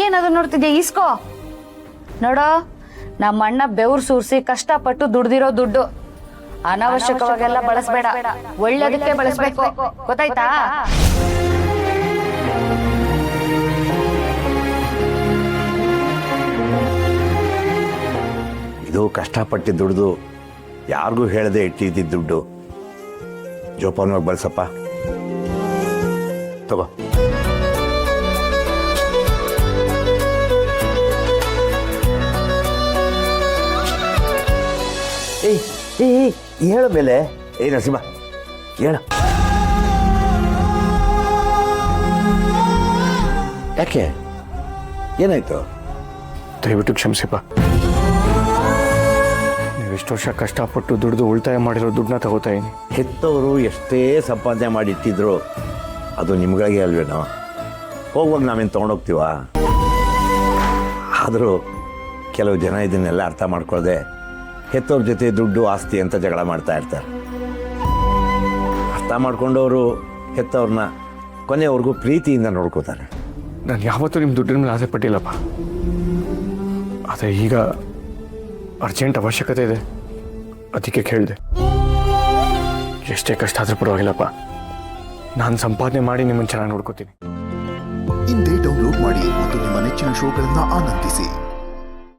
ಏನದು ನೋಡ್ತಿದ್ಯಾ? ಇಸ್ಕೋ. ನೋಡೋ, ನಮ್ಮ ಅಣ್ಣ ಬೆವ್ರು ಸೂರಿಸಿ ಕಷ್ಟಪಟ್ಟು ದುಡ್ದಿರೋ ದುಡ್ಡು. ಅನಾವಶ್ಯಕವಾಗೆಲ್ಲ ಬಳಸಬೇಡ, ಒಳ್ಳೆದಕ್ಕೆ ಬಳಸಬೇಕು, ಗೊತ್ತಾಯ್ತಾ? ಇದು ಕಷ್ಟಪಟ್ಟು ದುಡ್ದು ಯಾರಿಗೂ ಹೇಳದೆ ಇಟ್ಟಿದ್ದ ದುಡ್ಡು. ಜೋಪಾನವಾಗಿ ಬಳಸಪ್ಪ. ತಗೋ. ಏಯ್ ಹೇಳು ಮೇಲೆ. ನರಸಿಂಹ ಹೇಳ. ಯಾಕೆ, ಏನಾಯ್ತು? ದಯವಿಟ್ಟು ಕ್ಷಮಿಸಿಪ್ಪ. ನೀವೆಷ್ಟು ವರ್ಷ ಕಷ್ಟಪಟ್ಟು ದುಡ್ದು ಉಳಿತಾಯ ಮಾಡಿರೋ ದುಡ್ಡನ್ನ ತಗೋತಾ ಇದೀನಿ. ಹೆತ್ತವರು ಎಷ್ಟೇ ಸಂಪಾದನೆ ಮಾಡಿಟ್ಟಿದ್ರು ಅದು ನಿಮ್ಗಳಿಗೆ ಅಲ್ವೇನೋ. ಹೋಗುವಾಗ ನಾವೇನು ತೊಗೊಂಡೋಗ್ತೀವ? ಆದರೂ ಕೆಲವು ಜನ ಇದನ್ನೆಲ್ಲ ಅರ್ಥ ಮಾಡ್ಕೊಳ್ಳದೆ ಹೆತ್ತವ್ರ ಜೊತೆ ದುಡ್ಡು ಆಸ್ತಿ ಅಂತ ಜಗಳ ಮಾಡ್ತಾ ಇರ್ತಾರೆ. ಅರ್ಥ ಮಾಡ್ಕೊಂಡವರು ಹೆತ್ತವ್ರನ್ನ ಕೊನೆಯವರೆಗೂ ಪ್ರೀತಿಯಿಂದ ನೋಡ್ಕೋತಾರೆ. ನಾನು ಯಾವತ್ತೂ ನಿಮ್ಮ ದುಡ್ಡಿನ ಮೇಲೆ ಆಸೆ ಪಟ್ಟಿಲ್ಲಪ್ಪ. ಆದರೆ ಈಗ ಅರ್ಜೆಂಟ್ ಅವಶ್ಯಕತೆ ಇದೆ, ಅದಕ್ಕೆ ಕೇಳಿದೆ. ಎಷ್ಟೇ ಕಷ್ಟ ಆದರೂ ಪರವಾಗಿಲ್ಲಪ್ಪ, ನಾನು ಸಂಪಾದನೆ ಮಾಡಿ ನಿಮ್ಮನ್ನು ಚೆನ್ನಾಗಿ ನೋಡ್ಕೋತೀನಿ. ಇಂದೇ ಡೌನ್ಲೋಡ್ ಮಾಡಿ ಮತ್ತು ನಿಮ್ಮ ನೆಚ್ಚಿನ ಶೋಗಳನ್ನು ಆನಂದಿಸಿ.